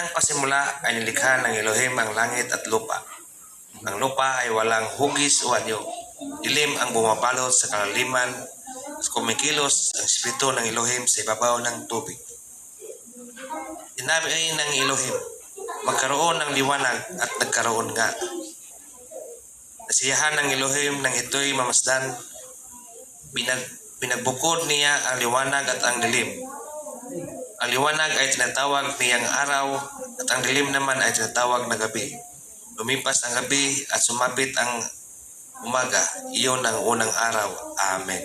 Nang pasimula ay nilikha ng Elohim ang langit at lupa. Ang lupa ay walang hugis o anyo. Dilim ang bumabalot sa kalaliman, kumikilos ang espiritu ng Elohim sa ibabaw ng tubig. Sinabi ay ng Elohim, magkaroon ng liwanag at nagkaroon nga. Nasiyahan ng Elohim nang ito'y mamasdan. Pinagbukod niya ang liwanag at ang dilim. Ang liwanag ay tinatawag niyang araw at ang dilim naman ay tinatawag na gabi. Lumipas ang gabi at sumapit ang umaga. Iyon ang unang araw. Amen.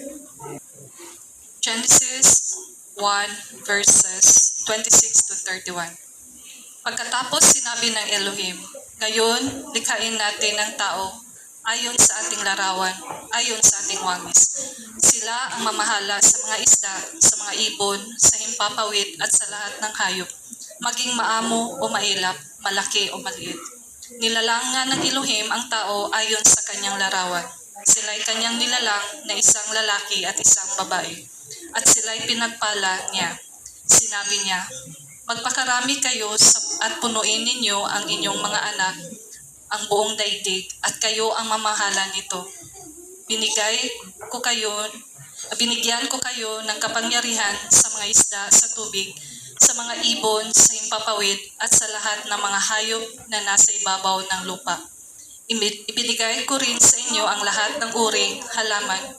Genesis 1 verses 26 to 31. Pagkatapos sinabi ng Elohim, ngayon likhain natin ang tao ayon sa ating larawan, ayon sa ating wangis. Sila ang mamahala sa mga isda, sa mga ibon, sa himpapawid at sa lahat ng hayop, maging maamo o mailap, malaki o maliit. Nilalang ng Elohim ang tao ayon sa kanyang larawan. Sila'y kanyang nilalang na isang lalaki at isang babae. At sila'y pinagpala niya. Sinabi niya, magpakarami kayo at punuin ninyo ang inyong mga anak, ang buong daigdig, at kayo ang mamahala nito. Binigyan ko kayo ng kapangyarihan sa mga isda sa tubig, sa mga ibon, sa himpapawid, at sa lahat ng mga hayop na nasa ibabaw ng lupa. Ibinigay ko rin sa inyo ang lahat ng uring halaman,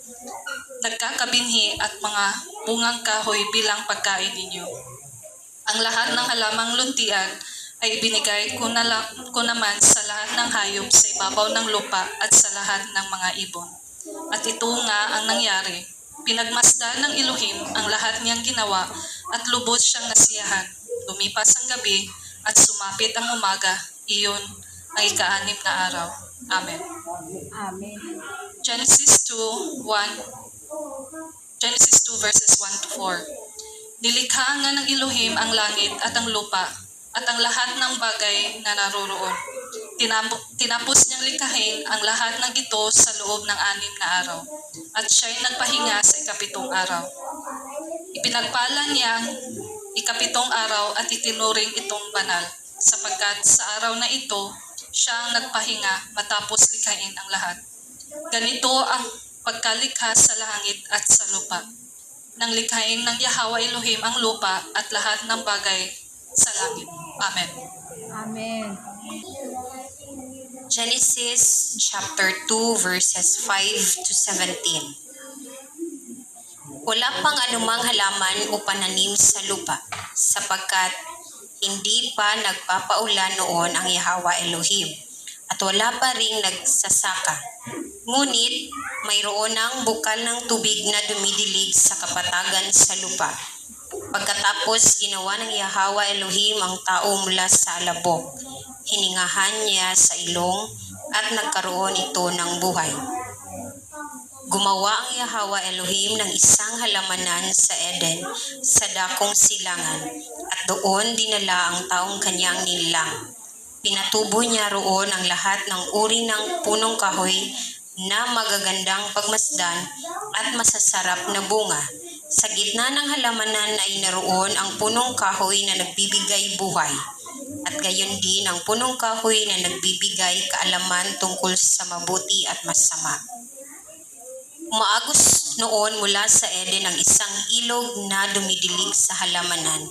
nagkakabinhi at mga bungang kahoy bilang pagkain ninyo. Ang lahat ng halamang luntian ay ibinigay ko naman sa lahat ng hayop sa ibabaw ng lupa at sa lahat ng mga ibon. At ito nga ang nangyari. Pinagmasdan ng Elohim ang lahat niyang ginawa at lubos siyang nasiyahan. Lumipas ang gabi at sumapit ang umaga. Iyon ang ika-6 na araw. Amen. Amen. Genesis 2 verses 1 to 4. Nilikha nga ng Elohim ang langit at ang lupa at ang lahat ng bagay na naroroon. Tinapos niyang likhain ang lahat ng ito sa loob ng 6 na araw. At siya'y nagpahinga sa ika-7 araw. Ipinagpala niya ang ika-7 araw at itinuring itong banal, sapagkat sa araw na ito, siya ang nagpahinga matapos likhain ang lahat. Ganito ang pagkalikha sa langit at sa lupa. Nang likhain ng Yahweh Elohim ang lupa at lahat ng bagay sa langit. Amen. Amen. Genesis chapter 2 verses 5 to 17. Wala pang anumang halaman o pananim sa lupa, sapagkat hindi pa nagpapaulan noon ang Yahweh Elohim, at wala pa ring nagsasaka. Ngunit mayroon ang bukal ng tubig na dumidilig sa kapatagan sa lupa. Pagkatapos ginawa ng Yahweh Elohim ang tao mula sa alabok, hiningahan niya sa ilong at nagkaroon ito ng buhay. Gumawa ang Yahweh Elohim ng isang halamanan sa Eden sa dakong silangan at doon dinala ang taong kanyang nilalang. Pinatubo niya roon ang lahat ng uri ng punong kahoy na magagandang pagmasdan at masasarap na bunga. Sa gitna ng halamanan ay naroon ang punong kahoy na nagbibigay buhay, at gayon din ang punong kahoy na nagbibigay kaalaman tungkol sa mabuti at masama. Umaagos noon mula sa Eden ang isang ilog na dumidilig sa halamanan.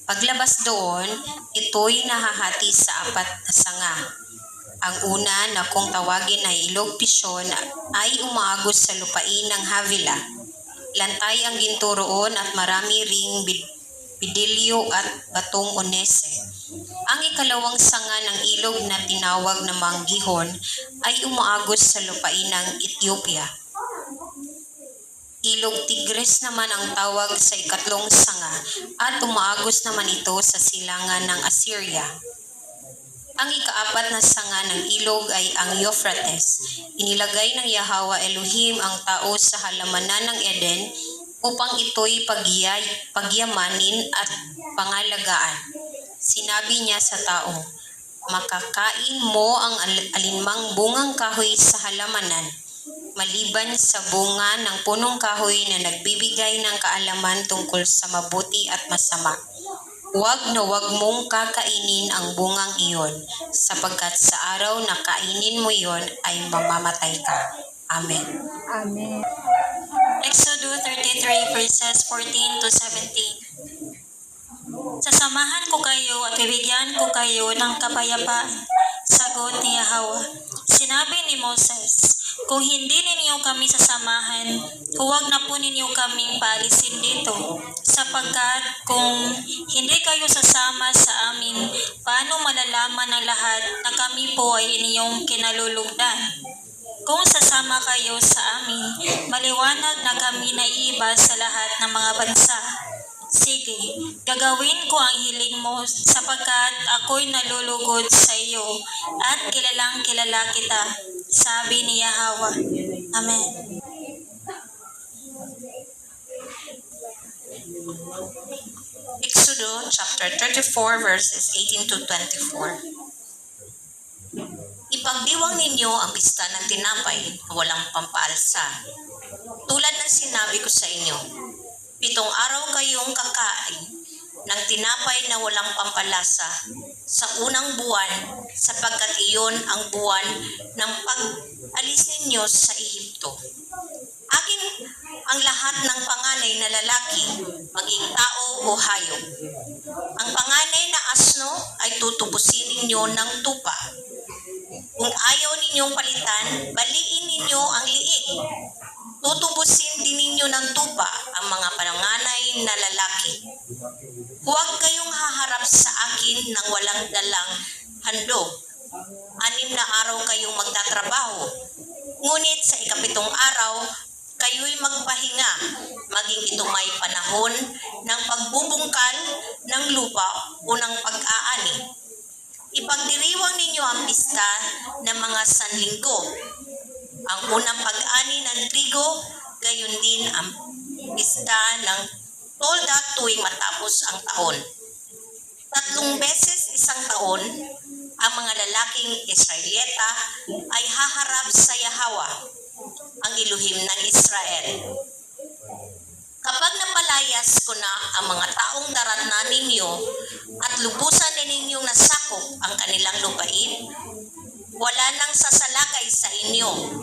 Paglabas doon, ito'y nahahati sa 4 na sanga. Ang una na kung tawagin ay ilog Pishon ay umaagos sa lupain ng Havila. Lantay ang ginto roon at marami ring bidilyo at batong onese. Ang ikalawang sanga ng ilog na tinawag na Manggihon ay umaagos sa lupain ng Ethiopia. Ilog Tigris naman ang tawag sa ikatlong sanga at umaagos naman ito sa silangan ng Assyria. Ang ika-4 na sanga ng ilog ay ang Euphrates. Inilagay ng Yahweh Elohim ang tao sa halamanan ng Eden upang ito'y pagyamanin at pangalagaan. Sinabi niya sa tao, makakain mo ang alinmang bungang kahoy sa halamanan, maliban sa bunga ng punong kahoy na nagbibigay ng kaalaman tungkol sa mabuti at masama. Huwag na huwag mong kakainin ang bungang iyon, sapagkat sa araw na kainin mo iyon ay mamamatay ka. Amen. Amen. Exodus 33 verses 14 to 17. Sasamahan ko kayo at bibigyan ko kayo ng kapayapaan. Sagot ni Yahweh. Sinabi ni Moses, kung hindi ninyo kami sasamahan, huwag na po ninyo kaming paalisin dito. Sapagkat kung hindi kayo sasama sa amin, paano malalaman ng lahat na kami po ay inyong kinalulugdan? Kung sasama kayo sa amin, maliwanag na kami naiiba sa lahat ng mga bansa. Sige, gagawin ko ang hiling mo sapagkat ako'y nalulugod sa iyo at kilalang kilala kita, sabi ni Yahweh. Amen. Exodus chapter 34 verses 18 to 24. Ipagdiwang ninyo ang pista ng tinapay na walang pampaalsa. Tulad ng sinabi ko sa inyo, 7 araw kayong kakain ng tinapay na walang pampalasa sa unang buwan, sapagkat iyon ang buwan ng pag-alis ninyo sa Ehipto. Akin ang lahat ng panganay na lalaki, maging tao o hayop. Ang panganay na asno ay tutubusin ninyo ng tupa. Kung ayaw ninyong palitan, baliin ninyo ang liig. Tutubusin din ninyo ng tupa ang mga panganay na lalaki. Huwag kayong haharap sa akin ng walang dalang handog. 6 na araw kayong magtatrabaho. Ngunit sa 7 araw, kayo'y magpahinga, maging ito may panahon ng pagbubungkal ng lupa o ng pag-aani. Ipagdiriwang ninyo ang pista ng mga sanlinggo. Ang unang pag-ani ng trigo, gayon din ang pista ng tolda tuwing matapos ang taon. 3 beses isang taon, ang mga lalaking Israelita ay haharap sa Yahweh, ang Elohim ng Israel. Kapag napalayas ko na ang mga taong daratnan ninyo at lubusan din ninyong nasakop ang kanilang lupain, wala nang sasalakay sa inyo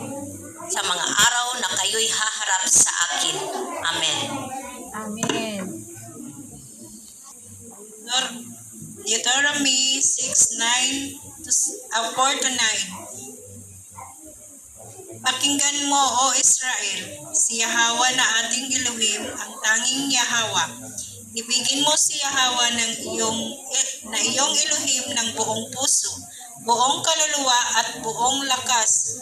sa mga araw na kayo'y haharap sa akin. Amen. Amen. Deuteronomy 6:4 to 9. Pakinggan mo, O Israel, si Yahweh na ating Elohim, ang tanging Yahweh. Ibigin mo si Yahweh ng iyong Elohim ng buong puso, buong kaluluwa at buong lakas.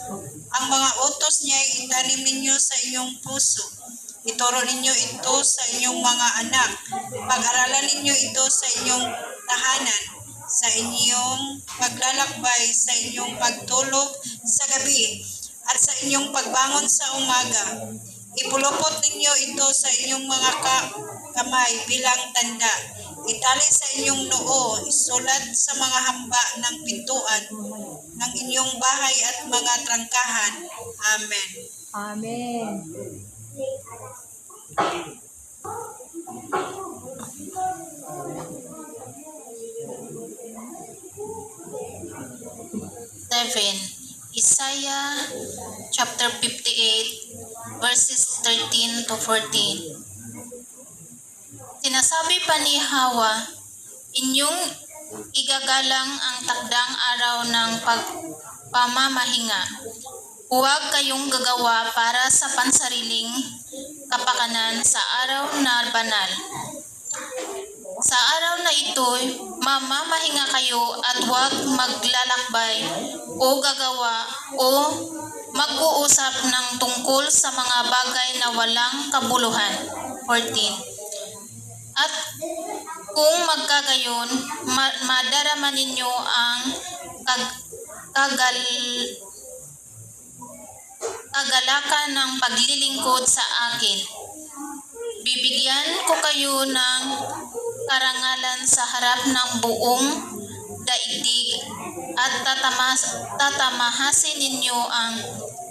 Ang mga utos niya ay itanim ninyo sa inyong puso. Ituro ninyo ito sa inyong mga anak. Pag-aralan ninyo ito sa inyong tahanan, sa inyong paglalakbay, sa inyong pagtulog sa gabi, at sa inyong pagbangon sa umaga. Ipulupot ninyo ito sa inyong mga kamay bilang tanda. Itali sa inyong noo, isulat sa mga hamba ng pintuan ng inyong bahay at mga trangkahan. Amen. Amen. Isaiah chapter 58 verses 13 to 14. Sinasabi pa ni Hawa, inyong igagalang ang takdang araw ng pagpamamahinga. Huwag kayong gagawa para sa pansariling kapakanan sa araw na banal. Sa araw na ito, mamamahinga kayo at huwag maglalakbay o gagawa o mag-uusap ng tungkol sa mga bagay na walang kabuluhan. 14. At kung magkagayon, madarama ninyo ang kagalakan ng paglilingkod sa akin. Bibigyan ko kayo ng karangalan sa harap ng buong daigdig at tatamahasin ninyo ang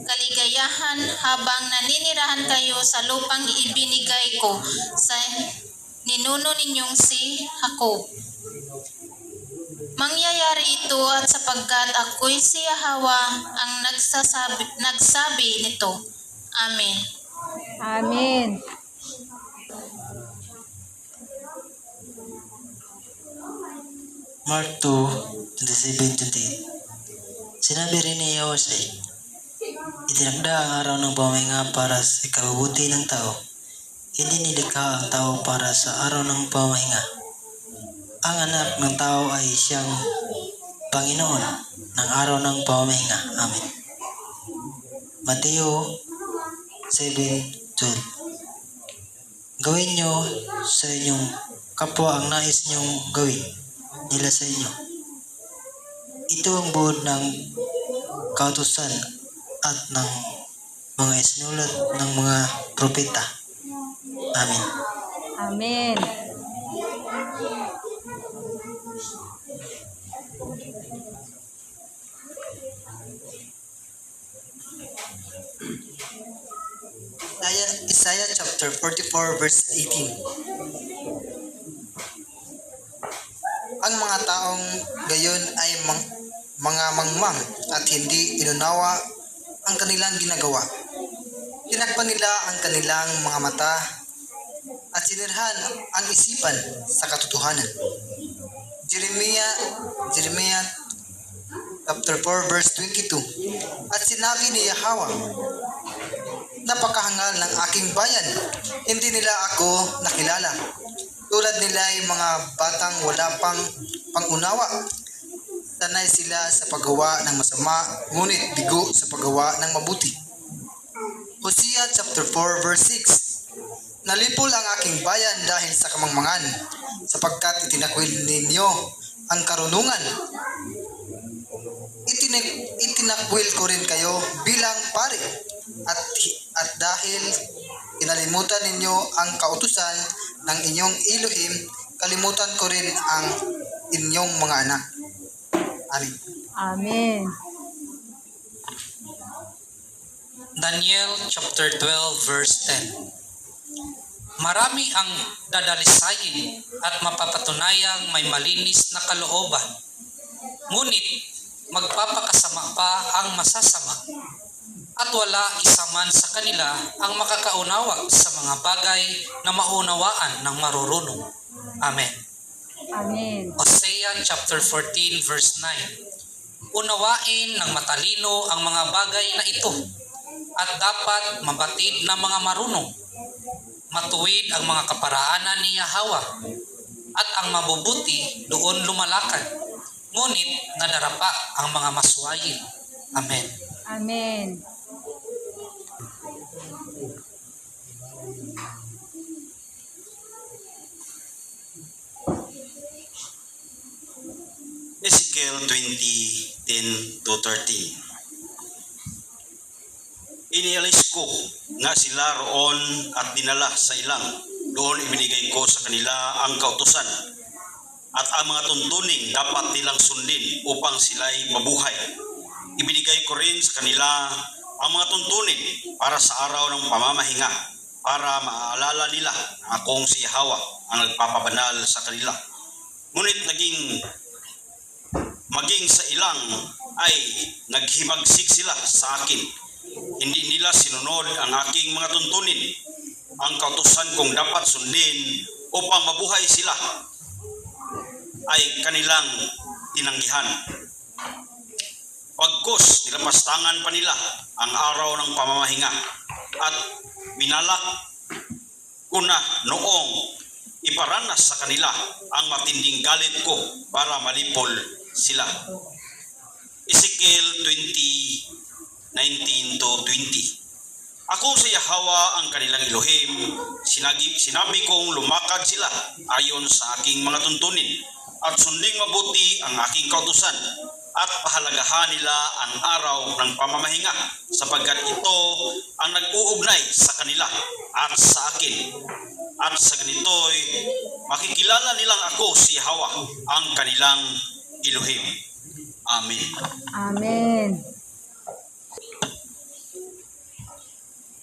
kaligayahan habang naninirahan kayo sa lupang ibinigay ko sa ninuno ninyong si Jacob. Mangyayari ito at sapagkat ako'y si Yahweh ang nagsabi nito. Amen. Amen. Mark 2:27-28. Sinabi rin ni Yahweh, itinakda ang araw ng pamahinga para sa ikabubuti ng tao. Hindi nilikha ang tao para sa araw ng pamahinga. Ang anak ng tao ay siyang Panginoon ng araw ng pamahinga. Amen. Mateo 7:12. Gawin niyo sa inyong kapwa ang nais niyong gawin nila sa inyo. Ito ang buod ng kautusan at ng mga isinulat ng mga propeta. Amen. Amen. Isaiah chapter 44 verse 18. Ang mga taong gayon ay mga mangmang at hindi inunawa ang kanilang ginagawa. Tinakpan nila ang kanilang mga mata at sinirhan ang isipan sa katotohanan. Jeremiah chapter 4 verse 22. At sinabi ni Yahweh, napakahangal ng aking bayan, hindi nila ako nakilala. Tulad nila ay mga batang wala pang pangunawa. Sanay sila sa paggawa ng masama, ngunit bigo sa paggawa ng mabuti. Hosea chapter 4 verse 6. Nalipol ang aking bayan dahil sa kamangmangan, sapagkat itinakwil ninyo ang karunungan. Itinakwil ko rin kayo bilang pari, at dahil kinalimutan ninyo ang kautusan ng inyong Elohim, kalimutan ko rin ang inyong mga anak. Amen. Amen. Daniel chapter 12 verse 10. Marami ang dadalisayin at mapapatunayang may malinis na kalooban. Ngunit magpapakasama pa ang masasama. At wala isa man sa kanila ang makakaunawa sa mga bagay na maunawaan ng marurunong. Amen. Amen. Hosea chapter 14 verse 9. Unawain ng matalino ang mga bagay na ito at dapat mabatid ng mga marunong. Matuwid ang mga kaparaanan ni Yahweh at ang mabubuti doon lumalakad. Ngunit nadarapa ang mga maswayin. Amen. Amen. Ezekiel 20:10-13. Inialis ko nga sila roon at dinala sa ilang. Doon ibinigay ko sa kanila ang kautusan at ang mga tuntuning dapat nilang sundin upang sila'y mabuhay. Ibinigay ko rin sa kanila ang mga tuntunin para sa araw ng pamamahinga, para maaalala nila na akong si Yahweh ang nagpapabanal sa kanila. Ngunit maging sa ilang ay naghimagsik sila sa akin. Hindi nila sinunod ang aking mga tuntunin, ang kautusan kong dapat sundin upang mabuhay sila ay kanilang tinanggihan. Pagkos nilapastangan pa nila ang araw ng pamamahinga at minalak ko na noong iparanas sa kanila ang matinding galit ko para malipol sila. Ezekiel 20:19-20. Ako si Yahweh ang kanilang Elohim. Sinabi kong lumakad sila ayon sa aking mga tuntunin at sunding mabuti ang aking kautusan at pahalagahan nila ang araw ng pamamahinga sapagkat ito ang nag-uugnay sa kanila at sa akin. At sa ganito'y makikilala nilang ako si Yahweh ang kanilang Elohim. Amen. Amen.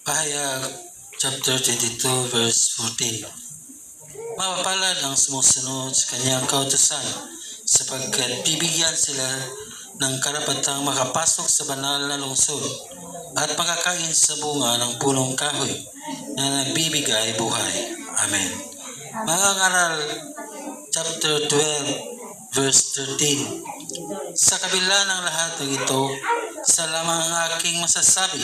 Pahayag chapter 22 verse 14. Mapapalad ang sumusunod sa kanyang kautusan sapagkat bibigyan sila ng karapatang makapasok sa banal na lungsod at makakain sa bunga ng punong kahoy na nagbibigay buhay. Amen. Mga ngaral, chapter 12, verse 13. Sa kabila ng lahat ng ito, isa lamang ang aking masasabi,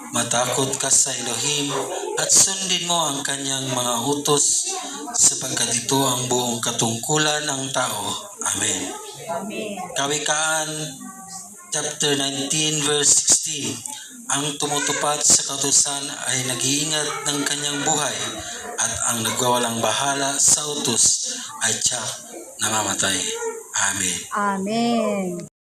matakot ka sa Elohim at sundin mo ang kanyang mga utos sapagkat ito ang buong katungkulan ng tao. Amen. Kawikaan, chapter 19, verse 16. Ang tumutupad sa kautusan ay nag-iingat ng kanyang buhay at ang nagwawalang bahala sa utos ay tiyak namamatay. Amen. Amen.